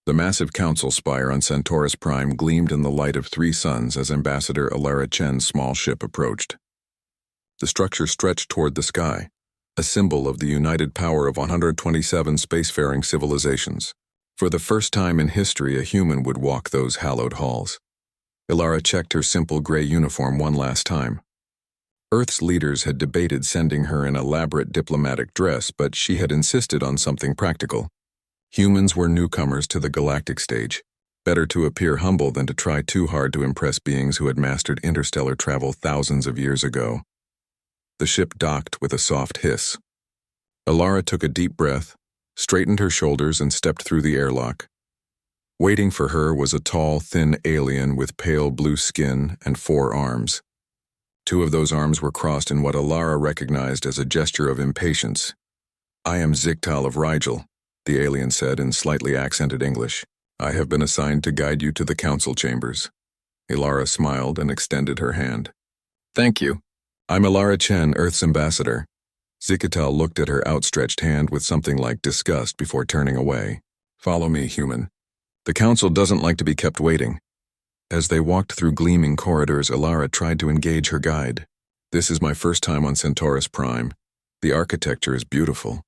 The massive council spire on Centaurus Prime gleamed in the light of three suns as Ambassador Alara Chen's small ship approached. The structure stretched toward the sky, a symbol of the united power of 127 spacefaring civilizations. For the first time in history, a human would walk those hallowed halls. Alara checked her simple gray uniform one last time. Earth's leaders had debated sending her an elaborate diplomatic dress, but she had insisted on something practical. Humans were newcomers to the galactic stage. Better to appear humble than to try too hard to impress beings who had mastered interstellar travel thousands of years ago. The ship docked with a soft hiss. Alara took a deep breath, straightened her shoulders, and stepped through the airlock. Waiting for her was a tall, thin alien with pale blue skin and 4 arms. 2 of those arms were crossed in what Alara recognized as a gesture of impatience. "I am Ziktal of Rigel," the alien said in slightly accented English. "I have been assigned to guide you to the council chambers." Alara smiled and extended her hand. "Thank you. I'm Alara Chen, Earth's ambassador." Ziktal looked at her outstretched hand with something like disgust before turning away. "Follow me, human. The council doesn't like to be kept waiting." As they walked through gleaming corridors, Alara tried to engage her guide. "This is my first time on Centaurus Prime. The architecture is beautiful."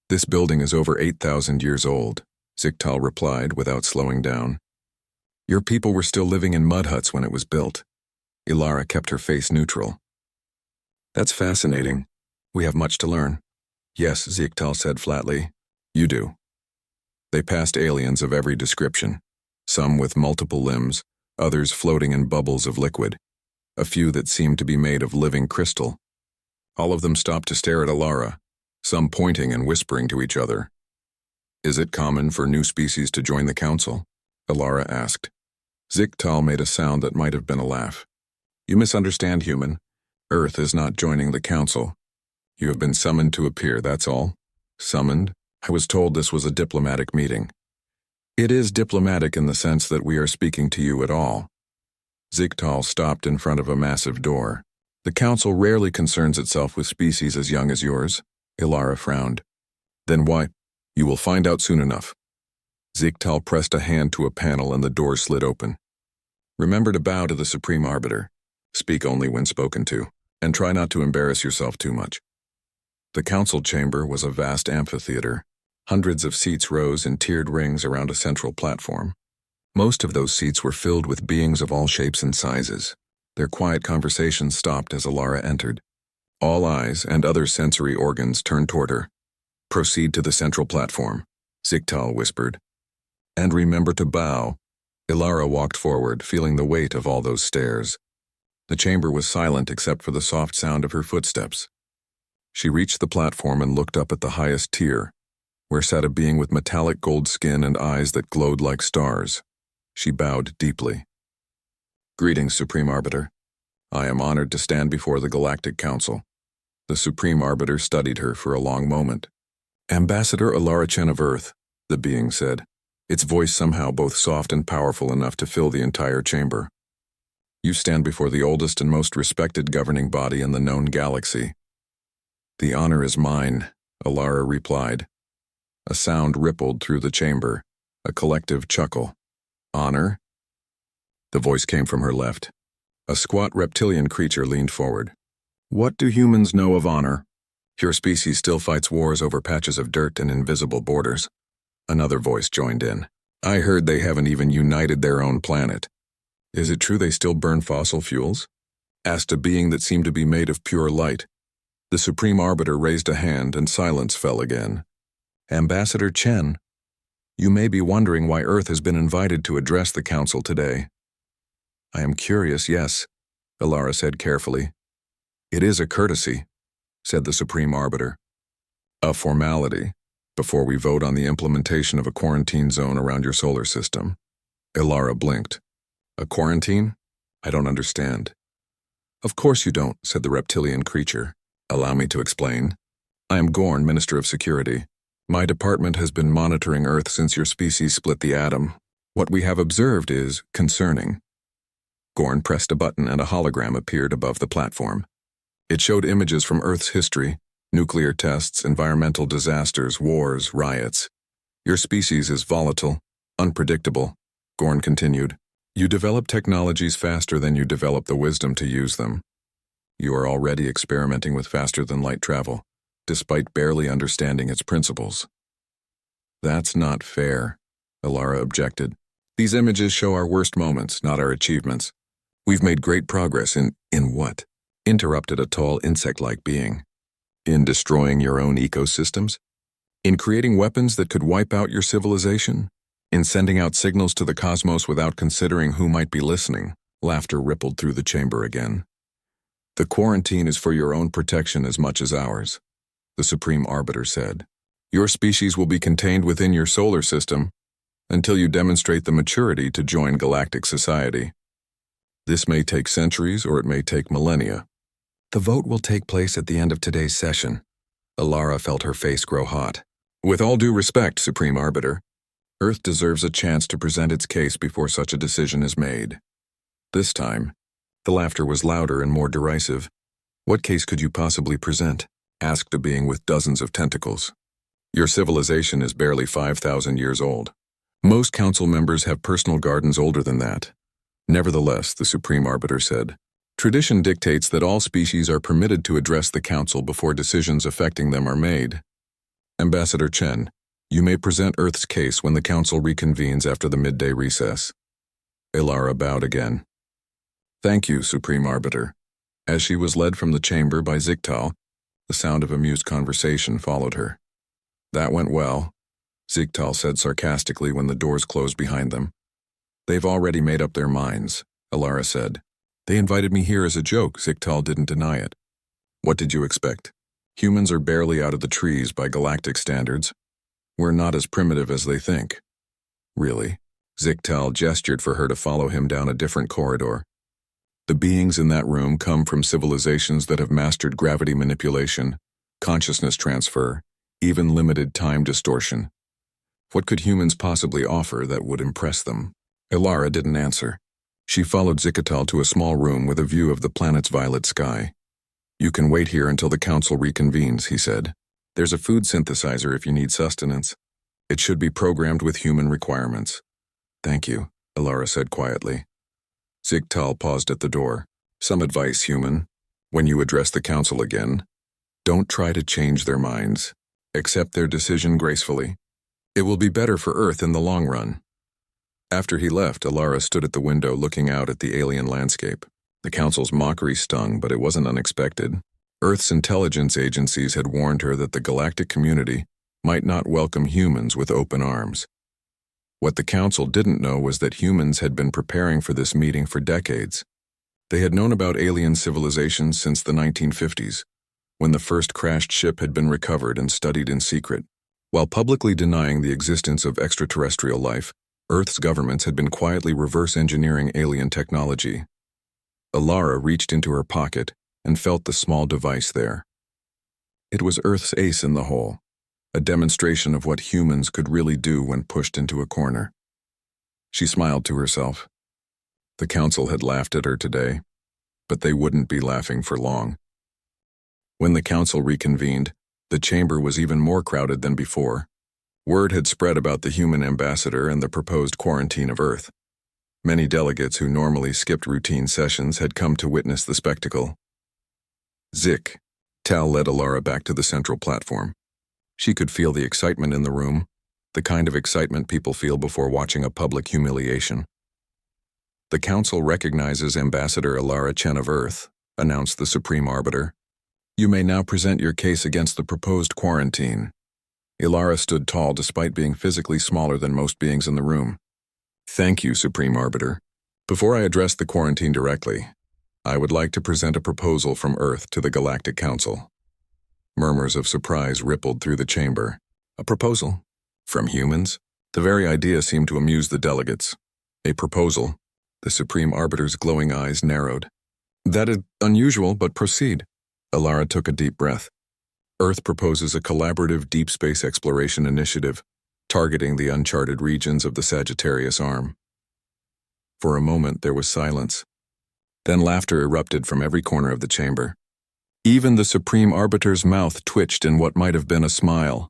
"This building is over 8,000 years old," Ziktal replied without slowing down. "Your people were still living in mud huts when it was built." Alara kept her face neutral. "That's fascinating. We have much to learn." "Yes," Ziktal said flatly. "You do." They passed aliens of every description, some with multiple limbs, others floating in bubbles of liquid, a few that seemed to be made of living crystal. All of them stopped to stare at Alara, some pointing and whispering to each other. "Is it common for new species to join the council?" Alara asked. Ziktal made a sound that might have been a laugh. "You misunderstand, human. Earth is not joining the council. You have been summoned to appear, that's all." "Summoned? I was told this was a diplomatic meeting." "It is diplomatic in the sense that we are speaking to you at all." Ziktal stopped in front of a massive door. "The council rarely concerns itself with species as young as yours." Alara frowned. "Then why? You will find out soon enough." Ziktal pressed a hand to a panel and the door slid open. "Remember to bow to the Supreme Arbiter. Speak only when spoken to, and try not to embarrass yourself too much." The council chamber was a vast amphitheater. Hundreds of seats rose in tiered rings around a central platform. Most of those seats were filled with beings of all shapes and sizes. Their quiet conversations stopped as Alara entered. All eyes and other sensory organs turned toward her. "Proceed to the central platform," Ziktal whispered. "And remember to bow." Alara walked forward, feeling the weight of all those stares. The chamber was silent except for the soft sound of her footsteps. She reached the platform and looked up at the highest tier, where sat a being with metallic gold skin and eyes that glowed like stars. She bowed deeply. "Greetings, Supreme Arbiter. I am honored to stand before the Galactic Council." The Supreme Arbiter studied her for a long moment. "Ambassador Alara Chen of Earth," the being said, its voice somehow both soft and powerful enough to fill the entire chamber. "You stand before the oldest and most respected governing body in the known galaxy." "The honor is mine," Alara replied. A sound rippled through the chamber, a collective chuckle. "Honor?" The voice came from her left. A squat reptilian creature leaned forward. "What do humans know of honor? Your species still fights wars over patches of dirt and invisible borders." Another voice joined in. "I heard they haven't even united their own planet." "Is it true they still burn fossil fuels?" asked a being that seemed to be made of pure light. The Supreme Arbiter raised a hand and silence fell again. "Ambassador Chen, you may be wondering why Earth has been invited to address the Council today." "I am curious, yes," Alara said carefully. "It is a courtesy," said the Supreme Arbiter. "A formality, before we vote on the implementation of a quarantine zone around your solar system." Alara blinked. "A quarantine? I don't understand." "Of course you don't," said the reptilian creature. "Allow me to explain. I am Gorn, Minister of Security. My department has been monitoring Earth since your species split the atom. What we have observed is concerning." Gorn pressed a button and a hologram appeared above the platform. It showed images from Earth's history, nuclear tests, environmental disasters, wars, riots. "Your species is volatile, Unpredictable, Gorn continued. You develop technologies faster than you develop the wisdom to use them. You are already experimenting with faster-than-light travel, despite barely understanding its principles. That's not fair, Alara objected. These images show our worst moments, not our achievements. We've made great progress in what? Interrupted a tall insect-like being. In destroying your own ecosystems? In creating weapons that could wipe out your civilization? In sending out signals to the cosmos without considering who might be listening? Laughter rippled through the chamber again. The quarantine is for your own protection as much as ours, the Supreme Arbiter said. Your species will be contained within your solar system until you demonstrate the maturity to join galactic society. This may take centuries or it may take millennia. The vote will take place at the end of today's session. Alara felt her face grow hot. With all due respect, Supreme Arbiter, Earth deserves a chance to present its case before such a decision is made. This time, the laughter was louder and more derisive. What case could you possibly present? Asked a being with dozens of tentacles. Your civilization is barely 5,000 years old. Most council members have personal gardens older than that. Nevertheless, the Supreme Arbiter said, tradition dictates that all species are permitted to address the council before decisions affecting them are made. Ambassador Chen, you may present Earth's case when the council reconvenes after the midday recess. Alara bowed again. Thank you, Supreme Arbiter. As she was led from the chamber by Ziktal, the sound of amused conversation followed her. That went well, Ziktal said sarcastically when the doors closed behind them. They've already made up their minds, Alara said. They invited me here as a joke, Ziktal didn't deny it. What did you expect? Humans are barely out of the trees by galactic standards. We're not as primitive as they think. Really? Ziktal gestured for her to follow him down a different corridor. The beings in that room come from civilizations that have mastered gravity manipulation, consciousness transfer, even limited time distortion. What could humans possibly offer that would impress them? Alara didn't answer. She followed Ziktal to a small room with a view of the planet's violet sky. You can wait here until the council reconvenes, he said. There's a food synthesizer if you need sustenance. It should be programmed with human requirements. Thank you, Alara said quietly. Ziktal paused at the door. Some advice, human. When you address the council again, don't try to change their minds. Accept their decision gracefully. It will be better for Earth in the long run. After he left, Alara stood at the window looking out at the alien landscape. The council's mockery stung, but it wasn't unexpected. Earth's intelligence agencies had warned her that the galactic community might not welcome humans with open arms. What the council didn't know was that humans had been preparing for this meeting for decades. They had known about alien civilizations since the 1950s, when the first crashed ship had been recovered and studied in secret. While publicly denying the existence of extraterrestrial life, Earth's governments had been quietly reverse engineering alien technology. Alara reached into her pocket and felt the small device there. It was Earth's ace in the hole, a demonstration of what humans could really do when pushed into a corner. She smiled to herself. The council had laughed at her today, but they wouldn't be laughing for long. When the council reconvened, the chamber was even more crowded than before. Word had spread about the human ambassador and the proposed quarantine of Earth. Many delegates who normally skipped routine sessions had come to witness the spectacle. Tal led Alara back to the central platform. She could feel the excitement in the room, the kind of excitement people feel before watching a public humiliation. The council recognizes Ambassador Alara Chen of Earth, announced the Supreme Arbiter. You may now present your case against the proposed quarantine. Alara stood tall despite being physically smaller than most beings in the room. Thank you, Supreme Arbiter. Before I address the quarantine directly, I would like to present a proposal from Earth to the Galactic Council. Murmurs of surprise rippled through the chamber. A proposal? From humans? The very idea seemed to amuse the delegates. A proposal? The Supreme Arbiter's glowing eyes narrowed. That is unusual, but proceed. Alara took a deep breath. Earth proposes a collaborative deep space exploration initiative, targeting the uncharted regions of the Sagittarius Arm. For a moment there was silence. Then laughter erupted from every corner of the chamber. Even the Supreme Arbiter's mouth twitched in what might have been a smile.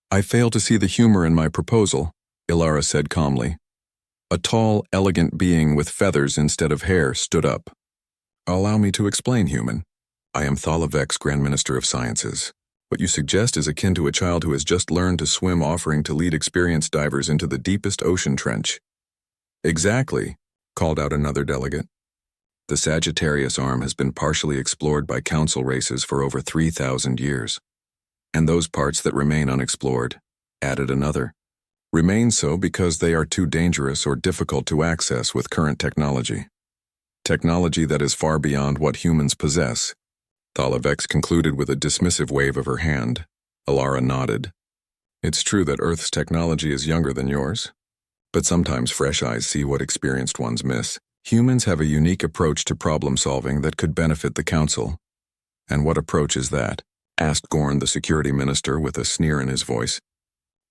I fail to see the humor in my proposal, Ilara said calmly. A tall, elegant being with feathers instead of hair stood up. Allow me to explain, human. I am Thalavex, Grand Minister of Sciences. What you suggest is akin to a child who has just learned to swim offering to lead experienced divers into the deepest ocean trench. Exactly, called out another delegate. The Sagittarius arm has been partially explored by council races for over 3,000 years. And those parts that remain unexplored, added another, remain so because they are too dangerous or difficult to access with current technology. Technology that is far beyond what humans possess. Thalavex concluded with a dismissive wave of her hand. Ilara nodded. It's true that Earth's technology is younger than yours, but sometimes fresh eyes see what experienced ones miss. Humans have a unique approach to problem solving that could benefit the Council. And what approach is that? Asked Gorn, the security minister, with a sneer in his voice.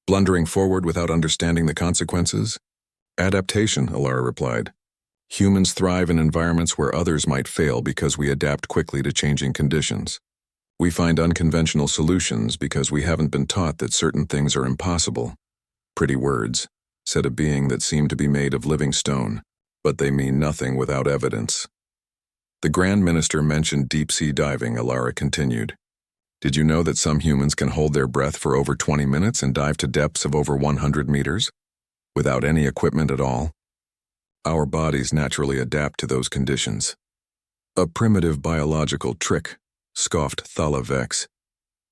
Blundering forward without understanding the consequences? Adaptation, Ilara replied. Humans thrive in environments where others might fail because we adapt quickly to changing conditions. We find unconventional solutions because we haven't been taught that certain things are impossible. Pretty words, said a being that seemed to be made of living stone, but they mean nothing without evidence. The Grand Minister mentioned deep-sea diving, Ilara continued. Did you know that some humans can hold their breath for over 20 minutes and dive to depths of over 100 meters? Without any equipment at all? Our bodies naturally adapt to those conditions. A primitive biological trick, scoffed Thalavex.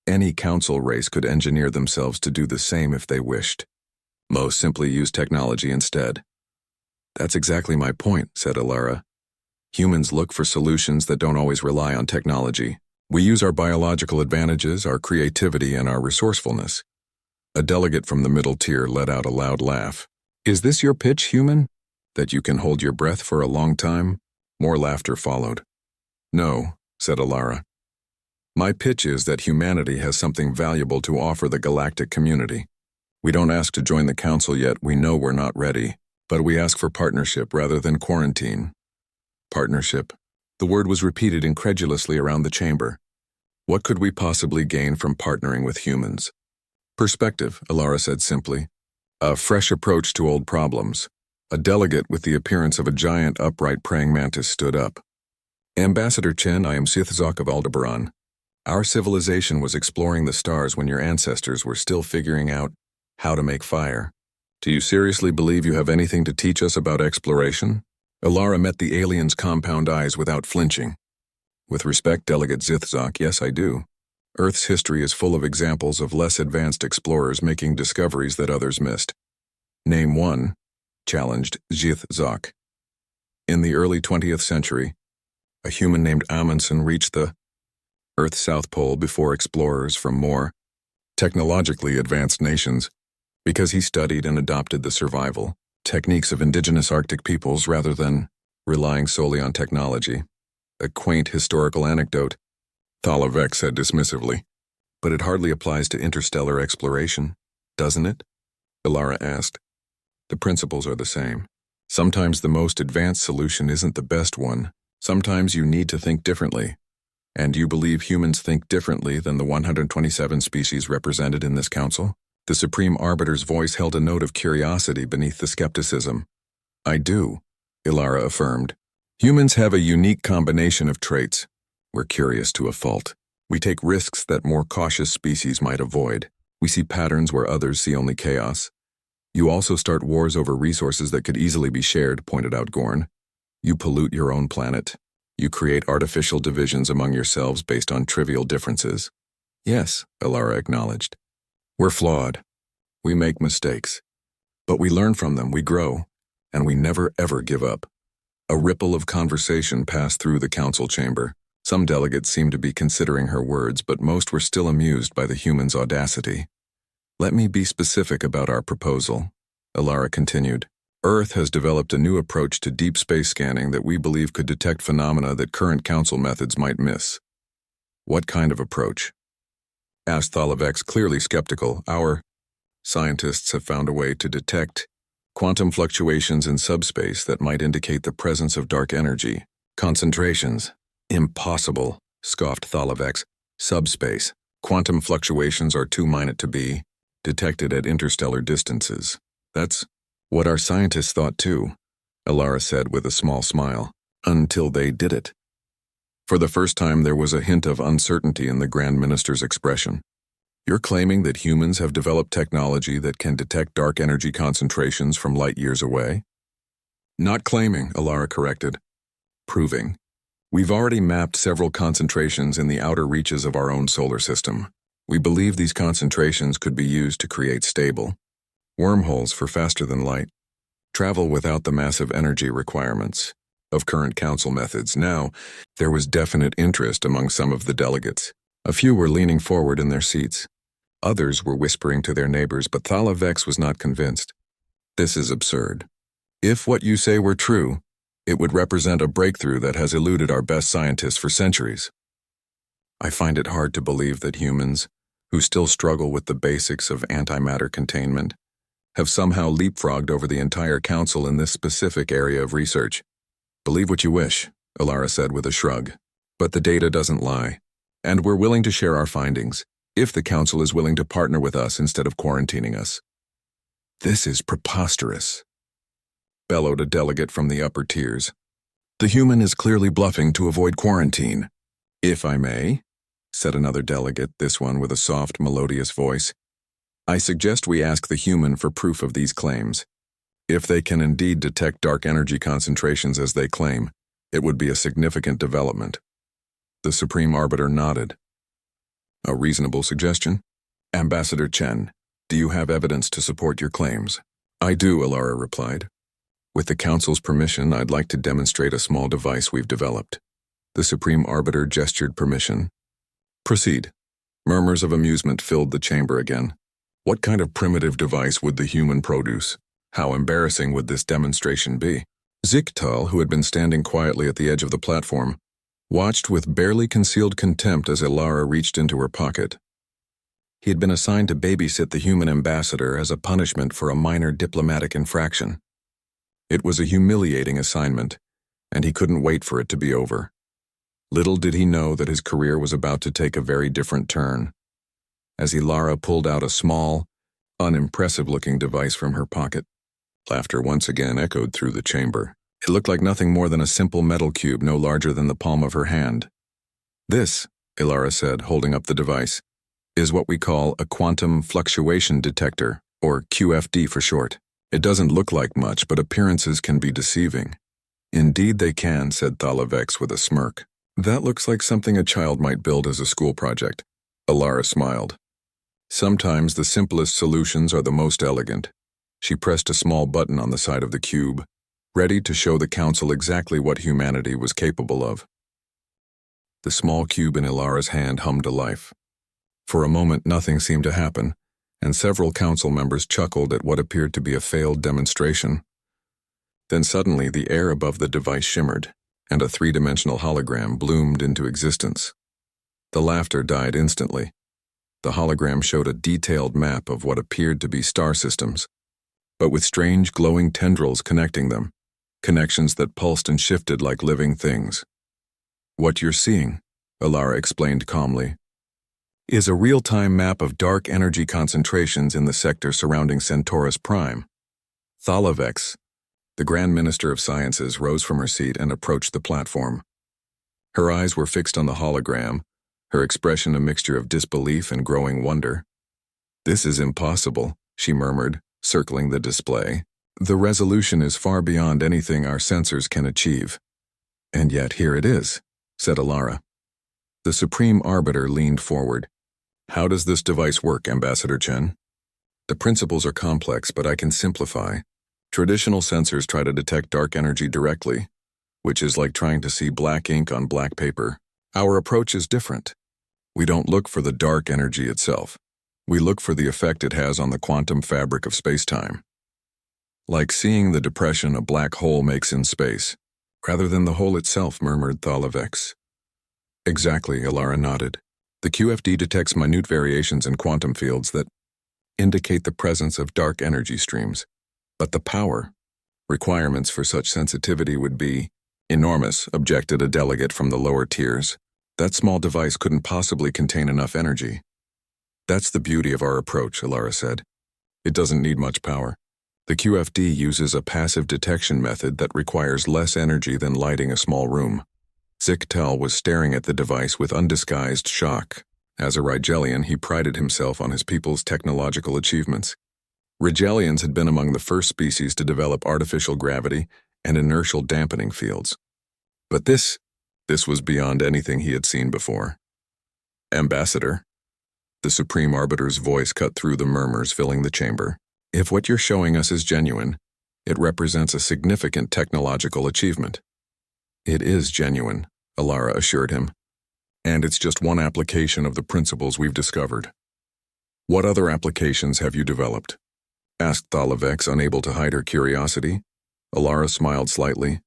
Any council race could engineer themselves to do the same if they wished. Most simply use technology instead. That's exactly my point, said Ilara. Humans look for solutions that don't always rely on technology. We use our biological advantages, our creativity, and our resourcefulness. A delegate from the middle tier let out a loud laugh. Is this your pitch, human? That you can hold your breath for a long time? More laughter followed. No, said Ilara. My pitch is that humanity has something valuable to offer the galactic community. We don't ask to join the council yet, we know we're not ready, but we ask for partnership rather than quarantine. Partnership. The word was repeated incredulously around the chamber. What could we possibly gain from partnering with humans? Perspective, Ilara said simply. A fresh approach to old problems. A delegate with the appearance of a giant upright praying mantis stood up. Ambassador Chen, I am Sithzok of Aldebaran. Our civilization was exploring the stars when your ancestors were still figuring out how to make fire. Do you seriously believe you have anything to teach us about exploration? Ilara met the alien's compound eyes without flinching. With respect, Delegate Zithzok, yes, I do. Earth's history is full of examples of less advanced explorers making discoveries that others missed. Name one, challenged Zithzok. In the early 20th century, a human named Amundsen reached the Earth's South Pole before explorers from more technologically advanced nations, because he studied and adopted the survival techniques of indigenous Arctic peoples rather than relying solely on technology. A quaint historical anecdote, Thalavex said dismissively. But it hardly applies to interstellar exploration, doesn't it? Ilara asked. The principles are the same. Sometimes the most advanced solution isn't the best one. Sometimes you need to think differently. And you believe humans think differently than the 127 species represented in this council? The Supreme Arbiter's voice held a note of curiosity beneath the skepticism. I do, Ilara affirmed. Humans have a unique combination of traits. We're curious to a fault. We take risks that more cautious species might avoid. We see patterns where others see only chaos. You also start wars over resources that could easily be shared, pointed out Gorn. You pollute your own planet. You create artificial divisions among yourselves based on trivial differences. Yes, Ilara acknowledged. We're flawed. We make mistakes. But we learn from them, we grow, and we never ever give up. A ripple of conversation passed through the council chamber. Some delegates seemed to be considering her words, but most were still amused by the human's audacity. Let me be specific about our proposal, Ilara continued. Earth has developed a new approach to deep space scanning that we believe could detect phenomena that current council methods might miss. What kind of approach? Asked Thalavex, clearly skeptical. Our scientists have found a way to detect quantum fluctuations in subspace that might indicate the presence of dark energy. Concentrations. Impossible, scoffed Thalavex. Subspace. Quantum fluctuations are too minute to be detected at interstellar distances. That's what our scientists thought too, Alara said with a small smile, until they did it. For the first time, there was a hint of uncertainty in the Grand Minister's expression. You're claiming that humans have developed technology that can detect dark energy concentrations from light years away? Not claiming, Alara corrected. Proving. We've already mapped several concentrations in the outer reaches of our own solar system. We believe these concentrations could be used to create stable wormholes for faster-than-light travel without the massive energy requirements of current council methods. Now, there was definite interest among some of the delegates. A few were leaning forward in their seats. Others were whispering to their neighbors, but Thalavex was not convinced. This is absurd. If what you say were true, it would represent a breakthrough that has eluded our best scientists for centuries. I find it hard to believe that humans, who still struggle with the basics of antimatter containment, have somehow leapfrogged over the entire council in this specific area of research. Believe what you wish, Alara said with a shrug. But the data doesn't lie, and we're willing to share our findings, if the council is willing to partner with us instead of quarantining us. This is preposterous, bellowed a delegate from the upper tiers. The human is clearly bluffing to avoid quarantine. If I may, said another delegate, this one with a soft, melodious voice, I suggest we ask the human for proof of these claims. If they can indeed detect dark energy concentrations as they claim, it would be a significant development. The Supreme Arbiter nodded. A reasonable suggestion? Ambassador Chen, do you have evidence to support your claims? I do, Alara replied. With the Council's permission, I'd like to demonstrate a small device we've developed. The Supreme Arbiter gestured permission. Proceed. Murmurs of amusement filled the chamber again. What kind of primitive device would the human produce? How embarrassing would this demonstration be? Ziktal, who had been standing quietly at the edge of the platform, watched with barely concealed contempt as Alara reached into her pocket. He had been assigned to babysit the human ambassador as a punishment for a minor diplomatic infraction. It was a humiliating assignment, and he couldn't wait for it to be over. Little did he know that his career was about to take a very different turn. As Alara pulled out a small, unimpressive-looking device from her pocket, laughter once again echoed through the chamber. It looked like nothing more than a simple metal cube no larger than the palm of her hand. This, Alara said, holding up the device, is what we call a quantum fluctuation detector, or QFD for short. It doesn't look like much, but appearances can be deceiving. Indeed they can, said Thalavex with a smirk. That looks like something a child might build as a school project. Alara smiled. Sometimes the simplest solutions are the most elegant. She pressed a small button on the side of the cube, ready to show the council exactly what humanity was capable of. The small cube in Alara's hand hummed to life. For a moment nothing seemed to happen, and several council members chuckled at what appeared to be a failed demonstration. Then suddenly the air above the device shimmered, and a three-dimensional hologram bloomed into existence. The laughter died instantly. The hologram showed a detailed map of what appeared to be star systems, but with strange glowing tendrils connecting them, connections that pulsed and shifted like living things. What you're seeing, Alara explained calmly, is a real-time map of dark energy concentrations in the sector surrounding Centaurus Prime. Thalavex, the Grand Minister of Sciences, rose from her seat and approached the platform. Her eyes were fixed on the hologram, her expression a mixture of disbelief and growing wonder. This is impossible, she murmured, circling the display. The resolution is far beyond anything our sensors can achieve. And yet here it is, said Alara. The Supreme Arbiter leaned forward. How does this device work, Ambassador Chen? The principles are complex, but I can simplify. Traditional sensors try to detect dark energy directly, which is like trying to see black ink on black paper. Our approach is different. We don't look for the dark energy itself. We look for the effect it has on the quantum fabric of space-time. Like seeing the depression a black hole makes in space, rather than the hole itself, murmured Thalavex. Exactly, Alara nodded. The QFD detects minute variations in quantum fields that indicate the presence of dark energy streams. But the power requirements for such sensitivity would be enormous, objected a delegate from the lower tiers. That small device couldn't possibly contain enough energy. That's the beauty of our approach, Alara said. It doesn't need much power. The QFD uses a passive detection method that requires less energy than lighting a small room. Zichtel was staring at the device with undisguised shock. As a Rigelian, he prided himself on his people's technological achievements. Rigelians had been among the first species to develop artificial gravity and inertial dampening fields. But this was beyond anything he had seen before. Ambassador, the Supreme Arbiter's voice cut through the murmurs filling the chamber. If what you're showing us is genuine, it represents a significant technological achievement. It is genuine, Alara assured him. And it's just one application of the principles we've discovered. What other applications have you developed? Asked Thalavex, unable to hide her curiosity. Alara smiled slightly.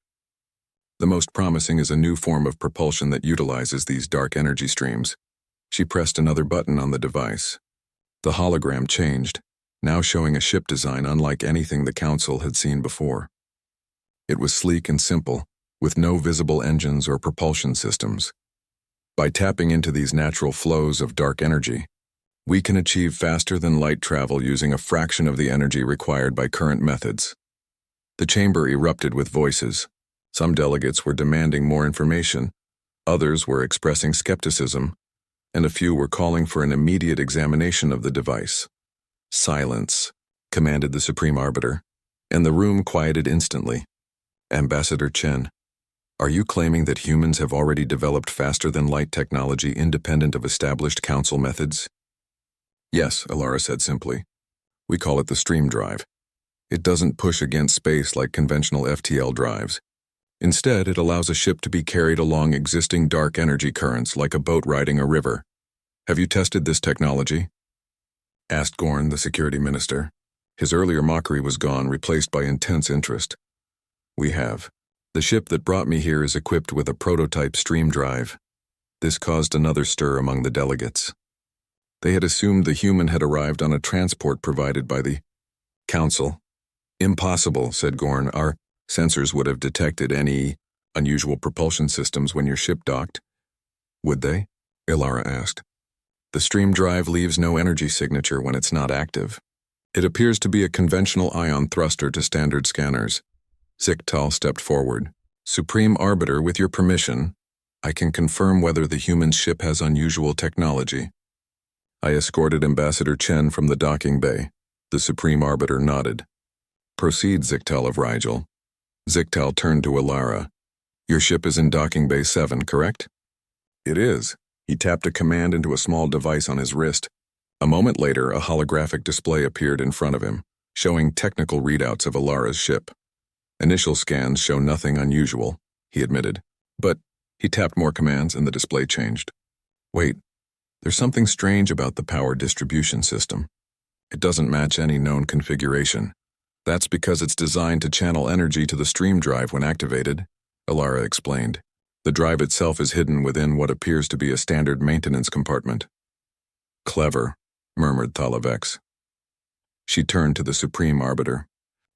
The most promising is a new form of propulsion that utilizes these dark energy streams. She pressed another button on the device. The hologram changed, now showing a ship design unlike anything the Council had seen before. It was sleek and simple, with no visible engines or propulsion systems. By tapping into these natural flows of dark energy, we can achieve faster-than-light travel using a fraction of the energy required by current methods. The chamber erupted with voices. Some delegates were demanding more information, others were expressing skepticism, and a few were calling for an immediate examination of the device. Silence, commanded the Supreme Arbiter, and the room quieted instantly. Ambassador Chen, are you claiming that humans have already developed faster-than-light technology independent of established Council methods? Yes, Alara said simply. We call it the stream drive. It doesn't push against space like conventional FTL drives. Instead, it allows a ship to be carried along existing dark energy currents like a boat riding a river. Have you tested this technology? Asked Gorn, the security minister. His earlier mockery was gone, replaced by intense interest. We have. The ship that brought me here is equipped with a prototype stream drive. This caused another stir among the delegates. They had assumed the human had arrived on a transport provided by the Council. Impossible, said Gorn. Our sensors would have detected any unusual propulsion systems when your ship docked. Would they? Ilara asked. The stream drive leaves no energy signature when it's not active. It appears to be a conventional ion thruster to standard scanners. Zichtel stepped forward. Supreme Arbiter, with your permission, I can confirm whether the human ship has unusual technology. I escorted Ambassador Chen from the docking bay. The Supreme Arbiter nodded. Proceed, Zichtel of Rigel. Zichtel turned to Alara. Your ship is in docking bay 7, correct? It is. He tapped a command into a small device on his wrist. A moment later, a holographic display appeared in front of him, showing technical readouts of Alara's ship. Initial scans show nothing unusual, he admitted. But he tapped more commands and the display changed. Wait, there's something strange about the power distribution system. It doesn't match any known configuration. That's because it's designed to channel energy to the stream drive when activated, Alara explained. The drive itself is hidden within what appears to be a standard maintenance compartment. Clever, murmured Thalavex. She turned to the Supreme Arbiter.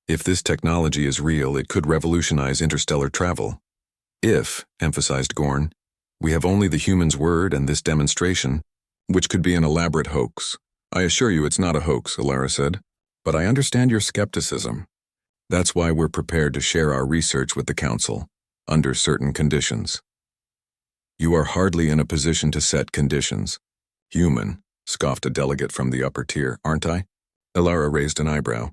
If this technology is real, it could revolutionize interstellar travel. If, emphasized Gorn, we have only the human's word and this demonstration, which could be an elaborate hoax. I assure you it's not a hoax, Alara said, but I understand your skepticism. That's why we're prepared to share our research with the Council, under certain conditions. You are hardly in a position to set conditions. Human, scoffed a delegate from the upper tier, aren't I? Alara raised an eyebrow.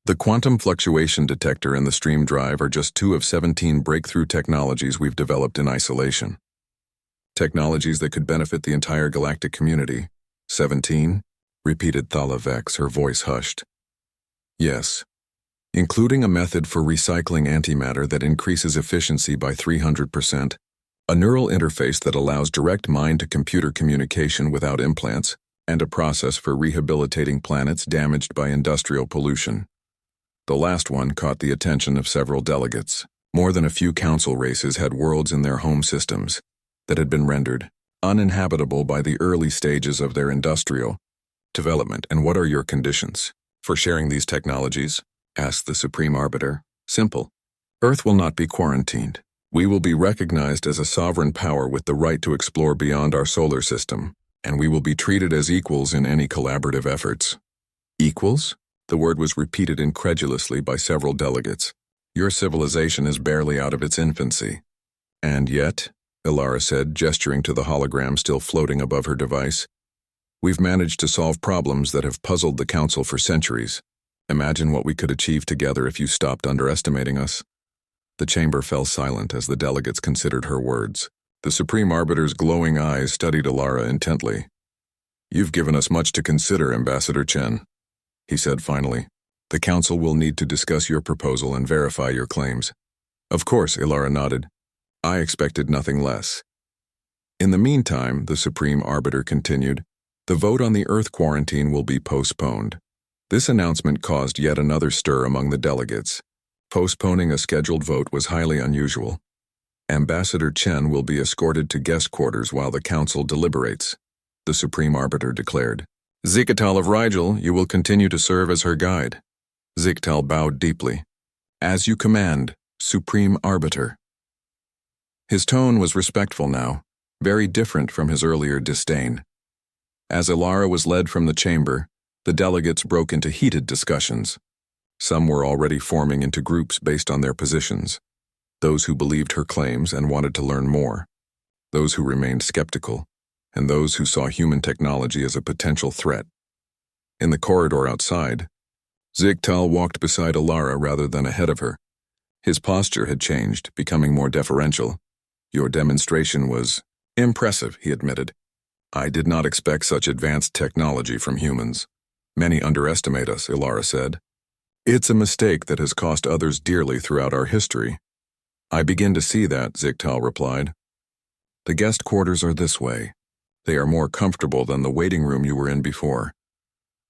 The quantum fluctuation detector and the stream drive are just 2 of 17 breakthrough technologies we've developed in isolation. Technologies that could benefit the entire galactic community. 17? Repeated Thalavex, her voice hushed. Yes. Including a method for recycling antimatter that increases efficiency by 300%, a neural interface that allows direct mind-to-computer communication without implants, and a process for rehabilitating planets damaged by industrial pollution. The last one caught the attention of several delegates. More than a few council races had worlds in their home systems that had been rendered uninhabitable by the early stages of their industrial development. And what are your conditions for sharing these technologies? Asked the Supreme Arbiter. Simple. Earth will not be quarantined. We will be recognized as a sovereign power with the right to explore beyond our solar system, and we will be treated as equals in any collaborative efforts. Equals? The word was repeated incredulously by several delegates. Your civilization is barely out of its infancy. And yet, Ilara said, gesturing to the hologram still floating above her device, we've managed to solve problems that have puzzled the Council for centuries. Imagine what we could achieve together if you stopped underestimating us. The chamber fell silent as the delegates considered her words. The Supreme Arbiter's glowing eyes studied Ilara intently. You've given us much to consider, Ambassador Chen, he said finally. The Council will need to discuss your proposal and verify your claims. Of course, Ilara nodded. I expected nothing less. In the meantime, the Supreme Arbiter continued, the vote on the Earth quarantine will be postponed. This announcement caused yet another stir among the delegates. Postponing a scheduled vote was highly unusual. Ambassador Chen will be escorted to guest quarters while the Council deliberates, the Supreme Arbiter declared. Zikatal of Rigel, you will continue to serve as her guide. Zikatal bowed deeply. As you command, Supreme Arbiter. His tone was respectful now, very different from his earlier disdain. As Ilara was led from the chamber, the delegates broke into heated discussions. Some were already forming into groups based on their positions. Those who believed her claims and wanted to learn more. Those who remained skeptical, and those who saw human technology as a potential threat. In the corridor outside, Zigtal walked beside Ilara rather than ahead of her. His posture had changed, becoming more deferential. Your demonstration was impressive, he admitted. I did not expect such advanced technology from humans. Many underestimate us, Ilara said. It's a mistake that has cost others dearly throughout our history. I begin to see that, Zigtal replied. The guest quarters are this way. They are more comfortable than the waiting room you were in before.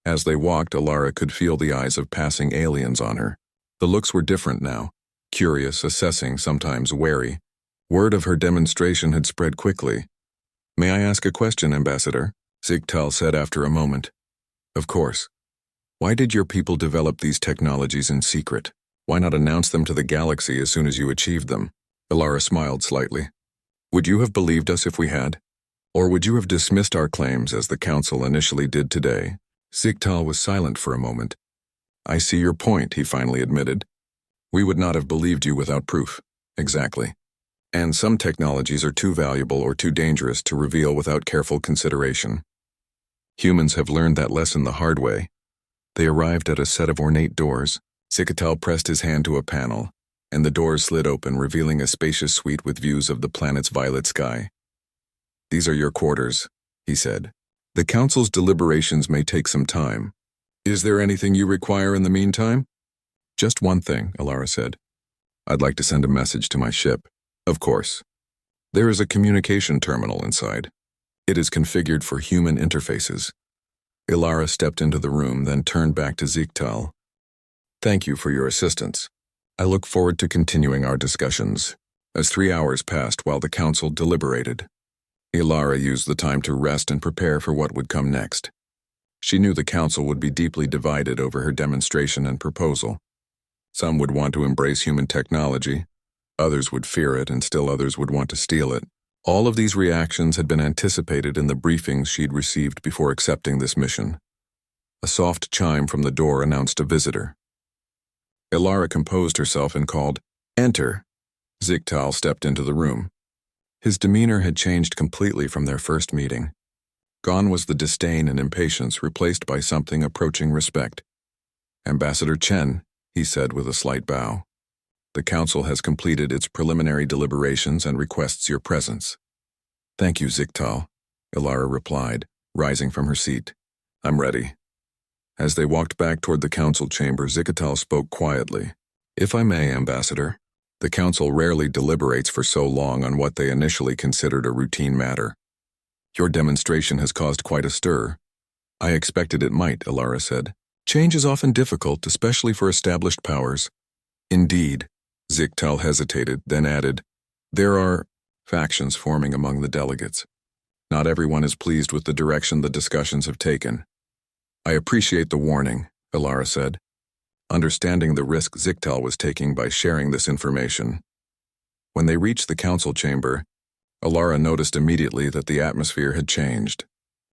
As they walked, Ilara could feel the eyes of passing aliens on her. The looks were different now, curious, assessing, sometimes wary. Word of her demonstration had spread quickly. May I ask a question, Ambassador? Zigtal said after a moment. Of course. Why did your people develop these technologies in secret? Why not announce them to the galaxy as soon as you achieved them? Ilara smiled slightly. Would you have believed us if we had? Or would you have dismissed our claims as the Council initially did today? Zigtal was silent for a moment. I see your point, he finally admitted. We would not have believed you without proof. Exactly. And some technologies are too valuable or too dangerous to reveal without careful consideration. Humans have learned that lesson the hard way. They arrived at a set of ornate doors. Zikatal pressed his hand to a panel, and the doors slid open, revealing a spacious suite with views of the planet's violet sky. These are your quarters, he said. The Council's deliberations may take some time. Is there anything you require in the meantime? Just one thing, Ilara said. I'd like to send a message to my ship. Of course. There is a communication terminal inside. It is configured for human interfaces. Ilara stepped into the room, then turned back to Zigtal. Thank you for your assistance. I look forward to continuing our discussions. As 3 hours passed while the Council deliberated, Ilara used the time to rest and prepare for what would come next. She knew the Council would be deeply divided over her demonstration and proposal. Some would want to embrace human technology, others would fear it, and still others would want to steal it. All of these reactions had been anticipated in the briefings she'd received before accepting this mission. A soft chime from the door announced a visitor. Ilara composed herself and called, Enter. Zigtal stepped into the room. His demeanor had changed completely from their first meeting. Gone was the disdain and impatience, replaced by something approaching respect. Ambassador Chen, he said with a slight bow. The Council has completed its preliminary deliberations and requests your presence. Thank you, Zigtal, Ilara replied, rising from her seat. I'm ready. As they walked back toward the Council chamber, Zigtal spoke quietly. If I may, Ambassador, the Council rarely deliberates for so long on what they initially considered a routine matter. Your demonstration has caused quite a stir. I expected it might, Ilara said. Change is often difficult, especially for established powers. Indeed. Zigtal hesitated, then added, there are factions forming among the delegates. Not everyone is pleased with the direction the discussions have taken. I appreciate the warning, Ilara said, understanding the risk Zigtal was taking by sharing this information. When they reached the Council chamber, Ilara noticed immediately that the atmosphere had changed.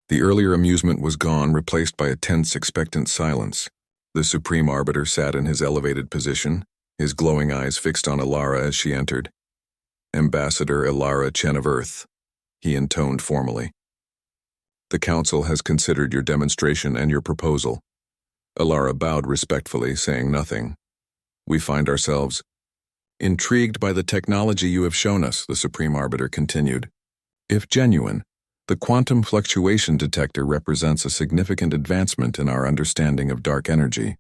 The earlier amusement was gone, replaced by a tense, expectant silence. The Supreme Arbiter sat in his elevated position, his glowing eyes fixed on Alara as she entered. Ambassador Alara Chen of Earth, he intoned formally. The Council has considered your demonstration and your proposal. Alara bowed respectfully, saying nothing. We find ourselves intrigued by the technology you have shown us, the Supreme Arbiter continued. If genuine, the quantum fluctuation detector represents a significant advancement in our understanding of dark energy.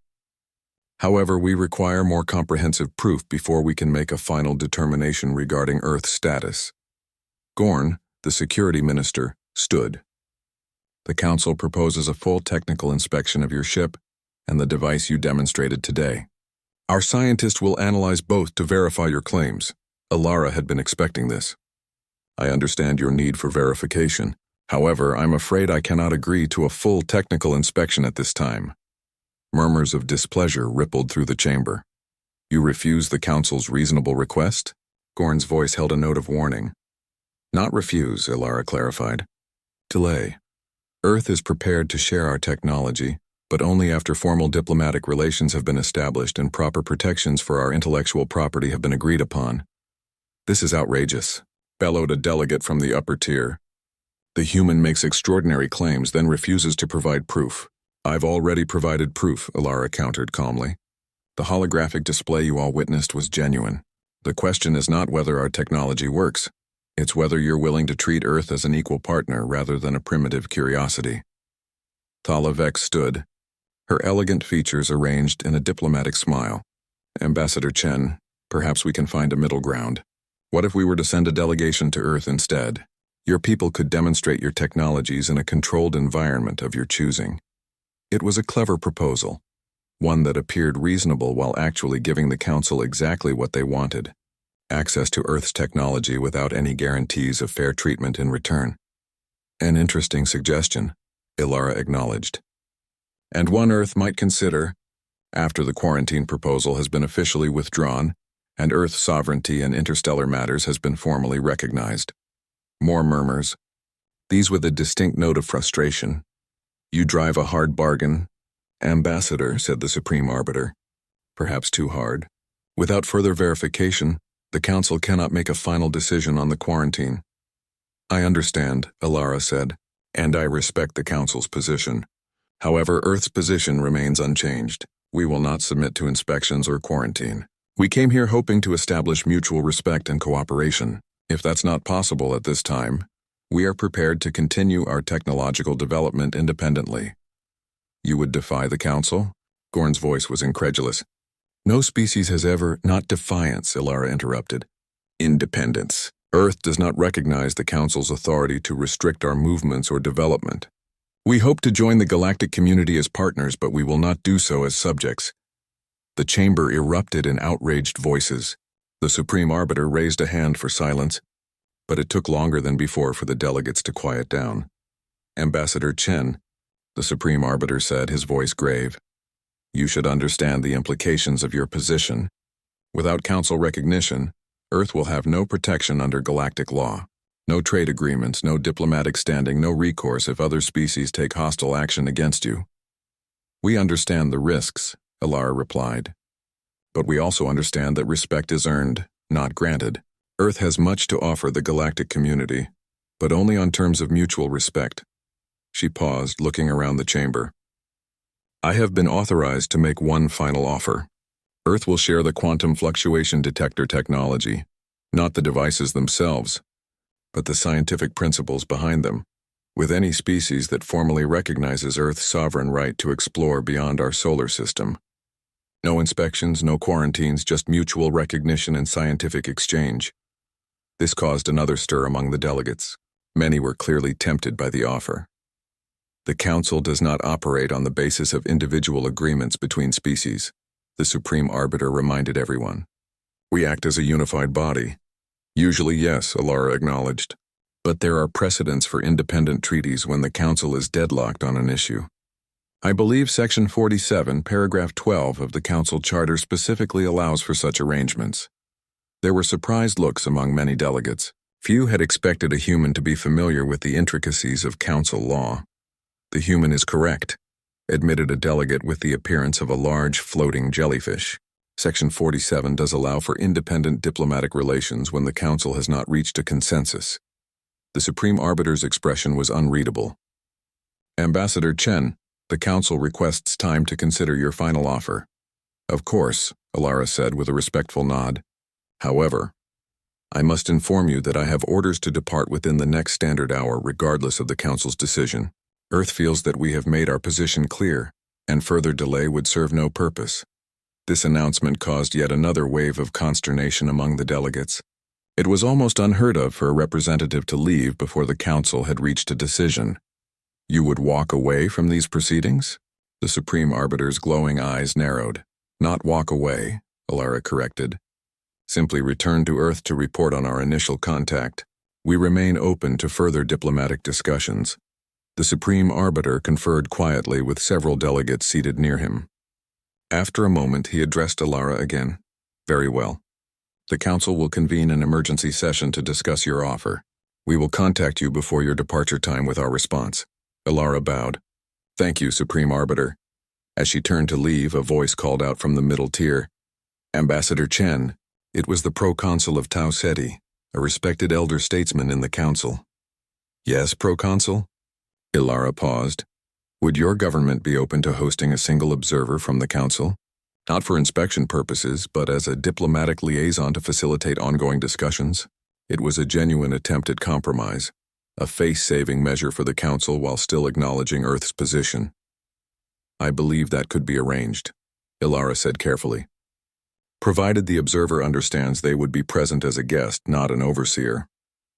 However, we require more comprehensive proof before we can make a final determination regarding Earth's status. Gorn, the Security Minister, stood. The Council proposes a full technical inspection of your ship and the device you demonstrated today. Our scientist will analyze both to verify your claims. Alara had been expecting this. I understand your need for verification. However, I'm afraid I cannot agree to a full technical inspection at this time. Murmurs of displeasure rippled through the chamber. You refuse the Council's reasonable request? Gorn's voice held a note of warning. Not refuse, Alara clarified. Delay. Earth is prepared to share our technology, but only after formal diplomatic relations have been established and proper protections for our intellectual property have been agreed upon. This is outrageous, bellowed a delegate from the upper tier. The human makes extraordinary claims, then refuses to provide proof. I've already provided proof, Alara countered calmly. The holographic display you all witnessed was genuine. The question is not whether our technology works. It's whether you're willing to treat Earth as an equal partner rather than a primitive curiosity. Thala Vex stood, her elegant features arranged in a diplomatic smile. Ambassador Chen, perhaps we can find a middle ground. What if we were to send a delegation to Earth instead? Your people could demonstrate your technologies in a controlled environment of your choosing. It was a clever proposal, one that appeared reasonable while actually giving the Council exactly what they wanted. Access to Earth's technology without any guarantees of fair treatment in return. An interesting suggestion, Alara acknowledged. And one Earth might consider, after the quarantine proposal has been officially withdrawn and Earth's sovereignty in interstellar matters has been formally recognized. More murmurs, these with a distinct note of frustration. You drive a hard bargain, Ambassador, said the Supreme Arbiter. Perhaps too hard. Without further verification, the Council cannot make a final decision on the quarantine. I understand, Alara said, and I respect the Council's position. However, Earth's position remains unchanged. We will not submit to inspections or quarantine. We came here hoping to establish mutual respect and cooperation. If that's not possible at this time, we are prepared to continue our technological development independently. You would defy the Council? Gorn's voice was incredulous. No species has ever, not defiance, Alara interrupted. Independence. Earth does not recognize the Council's authority to restrict our movements or development. We hope to join the galactic community as partners, but we will not do so as subjects. The chamber erupted in outraged voices. The Supreme Arbiter raised a hand for silence, but it took longer than before for the delegates to quiet down. Ambassador Chen, the Supreme Arbiter said, his voice grave. You should understand the implications of your position. Without Council recognition, Earth will have no protection under galactic law. No trade agreements, no diplomatic standing, no recourse if other species take hostile action against you. We understand the risks, Alara replied. But we also understand that respect is earned, not granted. Earth has much to offer the galactic community, but only on terms of mutual respect. She paused, looking around the chamber. I have been authorized to make one final offer. Earth will share the quantum fluctuation detector technology, not the devices themselves, but the scientific principles behind them, with any species that formally recognizes Earth's sovereign right to explore beyond our solar system. No inspections, no quarantines, just mutual recognition and scientific exchange. This caused another stir among the delegates. Many were clearly tempted by the offer. The Council does not operate on the basis of individual agreements between species, the Supreme Arbiter reminded everyone. We act as a unified body. Usually, yes, Alara acknowledged. But there are precedents for independent treaties when the Council is deadlocked on an issue. I believe Section 47, Paragraph 12 of the Council Charter specifically allows for such arrangements. There were surprised looks among many delegates. Few had expected a human to be familiar with the intricacies of Council law. The human is correct. admitted a delegate with the appearance of a large, floating jellyfish. Section 47 does allow for independent diplomatic relations when the Council has not reached a consensus. The Supreme Arbiter's expression was unreadable. Ambassador Chen, the Council requests time to consider your final offer. Of course, Alara said with a respectful nod. However, I must inform you that I have orders to depart within the next standard hour regardless of the Council's decision. Earth feels that we have made our position clear, and further delay would serve no purpose. This announcement caused yet another wave of consternation among the delegates. It was almost unheard of for a representative to leave before the Council had reached a decision. You would walk away from these proceedings? The Supreme Arbiter's glowing eyes narrowed. Not walk away, Alara corrected. Simply return to Earth to report on our initial contact. We remain open to further diplomatic discussions. The Supreme Arbiter conferred quietly with several delegates seated near him. After a moment, he addressed Alara again. Very well. The Council will convene an emergency session to discuss your offer. We will contact you before your departure time with our response. Alara bowed. Thank you, Supreme Arbiter. As she turned to leave, a voice called out from the middle tier. Ambassador Chen, it was the Proconsul of Tau Ceti, a respected elder statesman in the Council. Yes, Proconsul? Alara paused. Would your government be open to hosting a single observer from the Council? Not for inspection purposes, but as a diplomatic liaison to facilitate ongoing discussions? It was a genuine attempt at compromise, a face-saving measure for the Council while still acknowledging Earth's position. I believe that could be arranged, Alara said carefully. Provided the observer understands they would be present as a guest, not an overseer.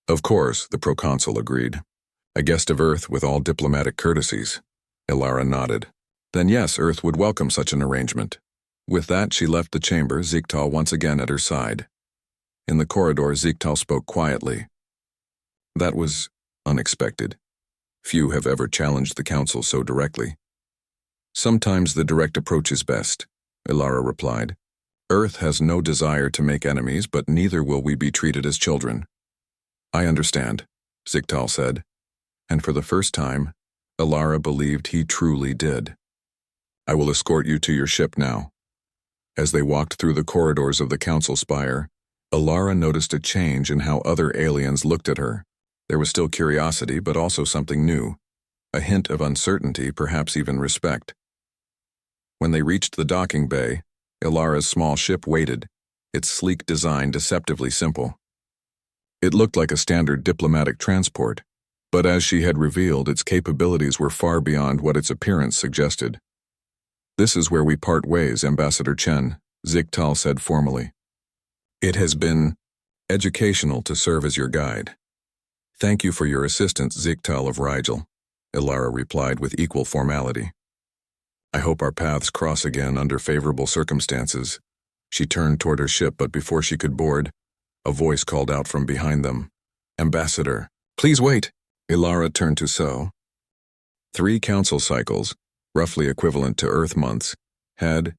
Of course, the Proconsul agreed. A guest of Earth with all diplomatic courtesies. Alara nodded. Then yes, Earth would welcome such an arrangement. With that, she left the chamber, Ziktal once again at her side. In the corridor, Ziktal spoke quietly. That was unexpected. Few have ever challenged the Council so directly. Sometimes the direct approach is best, Alara replied. Earth has no desire to make enemies, but neither will we be treated as children. I understand, Ziktal said. And for the first time, Alara believed he truly did. I will escort you to your ship now. As they walked through the corridors of the Council spire, Alara noticed a change in how other aliens looked at her. There was still curiosity, but also something new. A hint of uncertainty, perhaps even respect. When they reached the docking bay, Alara's small ship waited, its sleek design deceptively simple. It looked like a standard diplomatic transport, but as she had revealed, its capabilities were far beyond what its appearance suggested. This is where we part ways, Ambassador Chen, Ziktal said formally. It has been educational to serve as your guide. Thank you for your assistance, Ziktal of Rigel, Alara replied with equal formality. I hope our paths cross again under favorable circumstances. She turned toward her ship, but before she could board, a voice called out from behind them. Ambassador, please wait. Alara turned to So. 3 council cycles, roughly equivalent to Earth months, had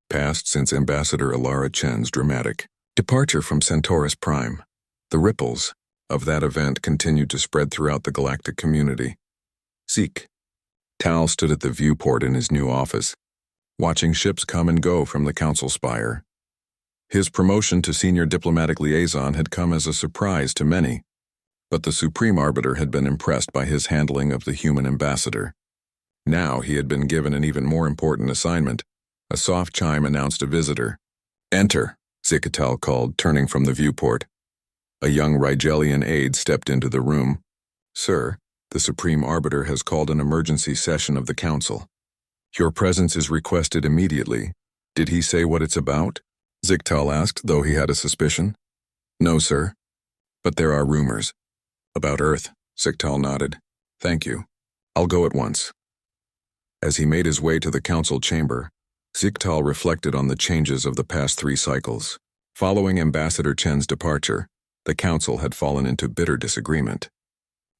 passed since Ambassador Alara Chen's dramatic departure from Centaurus Prime. The ripples of that event continued to spread throughout the galactic community. Zeke. Tal stood at the viewport in his new office, watching ships come and go from the council spire. His promotion to senior diplomatic liaison had come as a surprise to many, but the Supreme Arbiter had been impressed by his handling of the human ambassador. Now he had been given an even more important assignment. A soft chime announced a visitor. Enter, Zikatal called, turning from the viewport. A young Rigelian aide stepped into the room. Sir, the Supreme Arbiter has called an emergency session of the Council. Your presence is requested immediately. Did he say what it's about? Ziktal asked, though he had a suspicion. No, sir. But there are rumors. About Earth, Ziktal nodded. Thank you. I'll go at once. As he made his way to the Council chamber, Ziktal reflected on the changes of the past 3 cycles. Following Ambassador Chen's departure, the Council had fallen into bitter disagreement.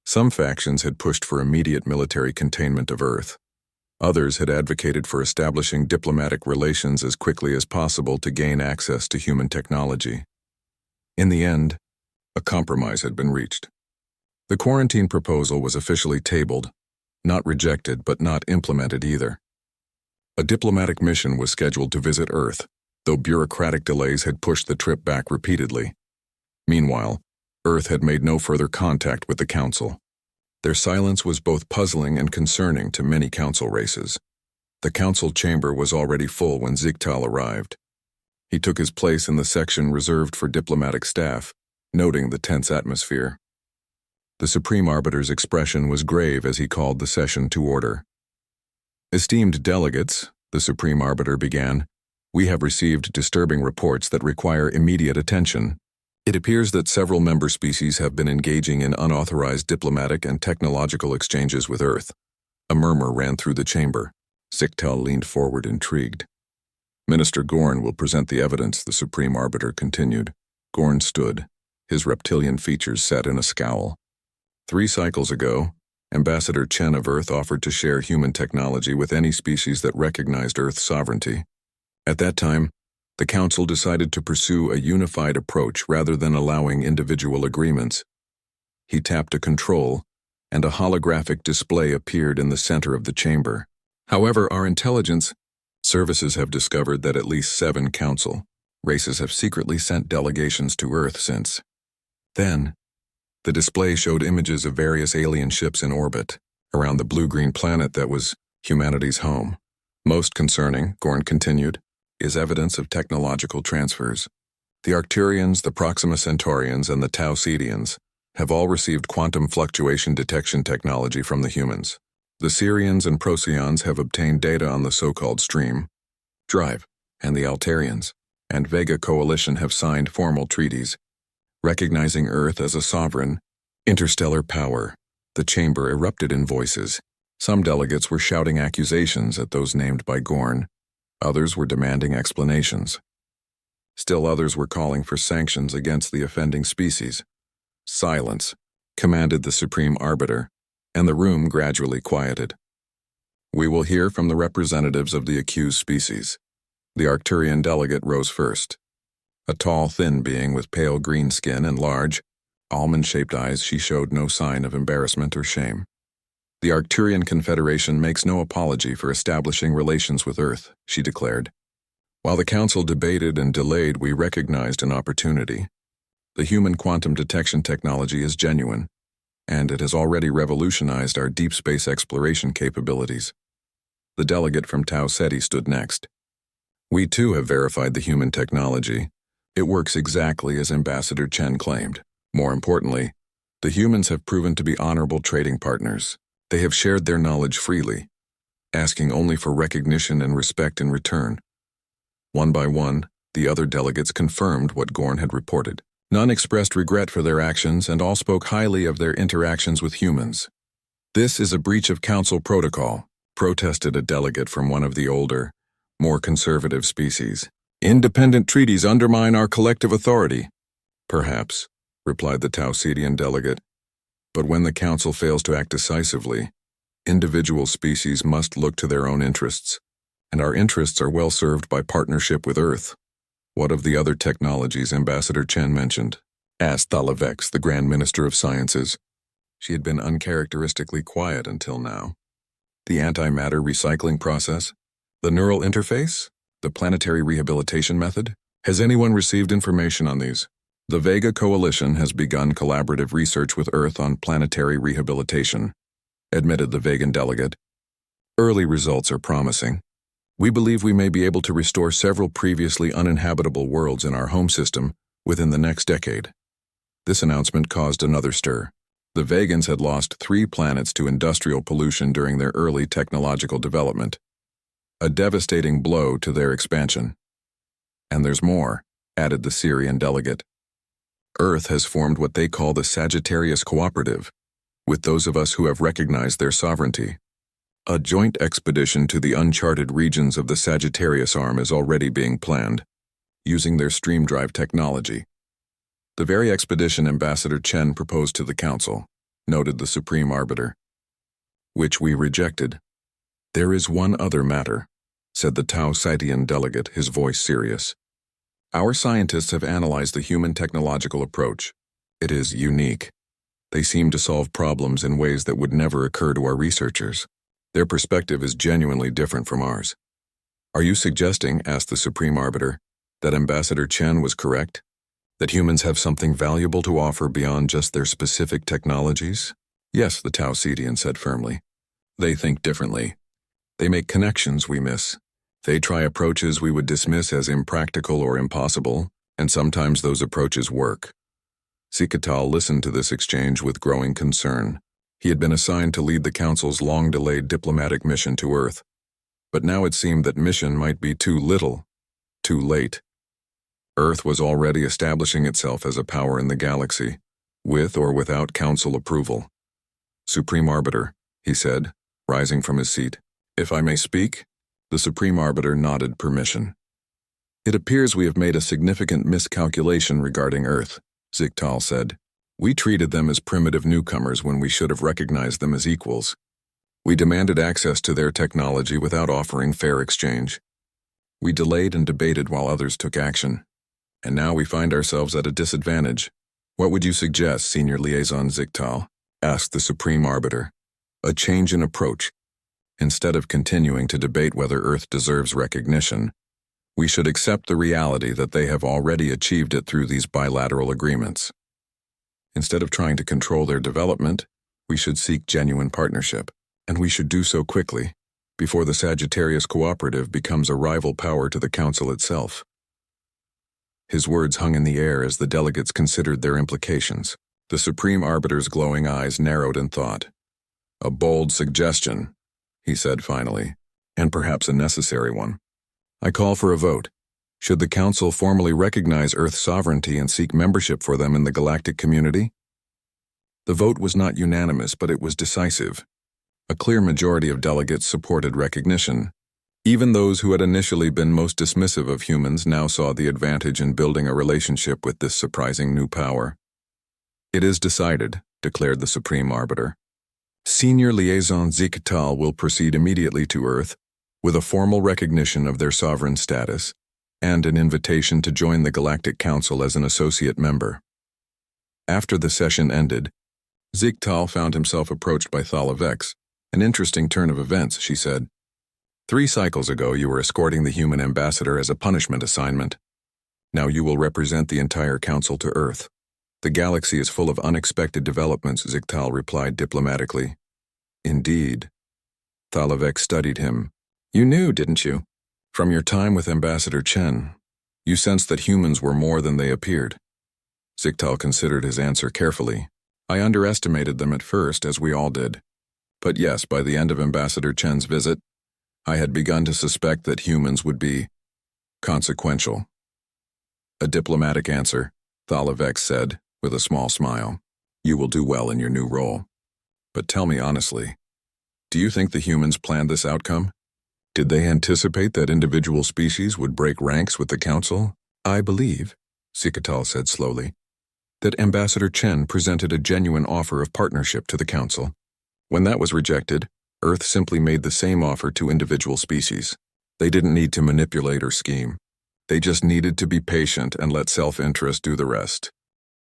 Some factions had pushed for immediate military containment of Earth. Others had advocated for establishing diplomatic relations as quickly as possible to gain access to human technology. In the end, a compromise had been reached. The quarantine proposal was officially tabled, not rejected but not implemented either. A diplomatic mission was scheduled to visit Earth, though bureaucratic delays had pushed the trip back repeatedly. Meanwhile, Earth had made no further contact with the Council. Their silence was both puzzling and concerning to many Council races. The Council chamber was already full when Zigtal arrived. He took his place in the section reserved for diplomatic staff, noting the tense atmosphere. The Supreme Arbiter's expression was grave as he called the session to order. "Esteemed delegates," the Supreme Arbiter began, "we have received disturbing reports that require immediate attention. It appears that several member species have been engaging in unauthorized diplomatic and technological exchanges with Earth." A murmur ran through the chamber. Zigtal leaned forward, intrigued. "Minister Gorn will present the evidence," the Supreme Arbiter continued. Gorn stood, his reptilian features set in a scowl. 3 cycles ago, Ambassador Chen of Earth offered to share human technology with any species that recognized Earth's sovereignty. At that time, the Council decided to pursue a unified approach rather than allowing individual agreements. He tapped a control, and a holographic display appeared in the center of the chamber. However, our intelligence services have discovered that at least 7 Council races have secretly sent delegations to Earth since then. The display showed images of various alien ships in orbit around the blue-green planet that was humanity's home. Most concerning, Gorn continued, is evidence of technological transfers. The Arcturians, the Proxima Centaurians, and the Tau Cetians have all received quantum fluctuation detection technology from the humans. The Syrians and Procyons have obtained data on the so-called stream drive, and the Altarians and Vega Coalition have signed formal treaties recognizing Earth as a sovereign, interstellar power. The chamber erupted in voices. Some delegates were shouting accusations at those named by Gorn. Others were demanding explanations. Still others were calling for sanctions against the offending species. "Silence," commanded the Supreme Arbiter, and the room gradually quieted. "We will hear from the representatives of the accused species." The Arcturian delegate rose first. A tall, thin being with pale green skin and large, almond-shaped eyes, she showed no sign of embarrassment or shame. "The Arcturian Confederation makes no apology for establishing relations with Earth," she declared. "While the Council debated and delayed, we recognized an opportunity. The human quantum detection technology is genuine, and it has already revolutionized our deep space exploration capabilities." The delegate from Tau Ceti stood next. "We too have verified the human technology. It works exactly as Ambassador Chen claimed. More importantly, the humans have proven to be honorable trading partners. They have shared their knowledge freely, asking only for recognition and respect in return." One by one, the other delegates confirmed what Gorn had reported. None expressed regret for their actions, and all spoke highly of their interactions with humans. "This is a breach of Council protocol," protested a delegate from one of the older, more conservative species. "Independent treaties undermine our collective authority." "Perhaps," replied the Tau Cetian delegate. "But when the Council fails to act decisively, individual species must look to their own interests, and our interests are well served by partnership with Earth." "What of the other technologies Ambassador Chen mentioned?" asked Thalavex, the Grand Minister of Sciences. She had been uncharacteristically quiet until now. "The antimatter recycling process? The neural interface? The planetary rehabilitation method? Has anyone received information on these?" "The Vega Coalition has begun collaborative research with Earth on planetary rehabilitation," admitted the Vegan delegate. "Early results are promising. We believe we may be able to restore several previously uninhabitable worlds in our home system within the next decade." This announcement caused another stir. The Vegans had lost 3 planets to industrial pollution during their early technological development, a devastating blow to their expansion. "And there's more," added the Syrian delegate. "Earth has formed what they call the Sagittarius Cooperative, with those of us who have recognized their sovereignty. A joint expedition to the uncharted regions of the Sagittarius Arm is already being planned, using their stream drive technology. The very expedition Ambassador Chen proposed to the Council," noted the Supreme Arbiter. "Which we rejected. There is one other matter," said the Tau Cetian delegate, his voice serious. "Our scientists have analyzed the human technological approach. It is unique. They seem to solve problems in ways that would never occur to our researchers. Their perspective is genuinely different from ours. Are you suggesting, asked the Supreme Arbiter, that Ambassador Chen was correct? That humans have something valuable to offer beyond just their specific technologies? Yes, the Tao Cetian said firmly. They think differently. They make connections we miss. They try approaches we would dismiss as impractical or impossible, and sometimes those approaches work. Zikatal listened to this exchange with growing concern. He had been assigned to lead the Council's long-delayed diplomatic mission to Earth. But now it seemed that mission might be too little, too late. Earth was already establishing itself as a power in the galaxy, with or without Council approval. Supreme Arbiter, he said, rising from his seat. If I may speak? The Supreme Arbiter nodded permission. It appears we have made a significant miscalculation regarding Earth, Ziktal said. We treated them as primitive newcomers when we should have recognized them as equals. We demanded access to their technology without offering fair exchange. We delayed and debated while others took action. And now we find ourselves at a disadvantage. What would you suggest, Senior Liaison Ziktal? Asked the Supreme Arbiter. A change in approach. Instead of continuing to debate whether Earth deserves recognition, we should accept the reality that they have already achieved it through these bilateral agreements. Instead of trying to control their development, we should seek genuine partnership, and we should do so quickly, before the Sagittarius Cooperative becomes a rival power to the Council itself. His words hung in the air as the delegates considered their implications. The Supreme Arbiter's glowing eyes narrowed in thought. A bold suggestion, he said finally, and perhaps a necessary one. I call for a vote. Should the Council formally recognize Earth's sovereignty and seek membership for them in the galactic community? The vote was not unanimous, but it was decisive. A clear majority of delegates supported recognition. Even those who had initially been most dismissive of humans now saw the advantage in building a relationship with this surprising new power. It is decided, declared the Supreme Arbiter. Senior Liaison Zikatal will proceed immediately to Earth with a formal recognition of their sovereign status and an invitation to join the Galactic Council as an associate member. After the session ended, Ziktal found himself approached by Thalavex. An interesting turn of events, she said. 3 cycles ago you were escorting the human ambassador as a punishment assignment. Now you will represent the entire Council to Earth. The galaxy is full of unexpected developments, Ziktal replied diplomatically. Indeed. Thalavex studied him. You knew, didn't you? From your time with Ambassador Chen, you sensed that humans were more than they appeared. Ziktal considered his answer carefully. I underestimated them at first, as we all did. But yes, by the end of Ambassador Chen's visit, I had begun to suspect that humans would be consequential. A diplomatic answer, Thalavex said, with a small smile. You will do well in your new role. But tell me honestly, do you think the humans planned this outcome? Did they anticipate that individual species would break ranks with the Council? I believe, Zikatal said slowly, that Ambassador Chen presented a genuine offer of partnership to the Council. When that was rejected, Earth simply made the same offer to individual species. They didn't need to manipulate or scheme. They just needed to be patient and let self-interest do the rest.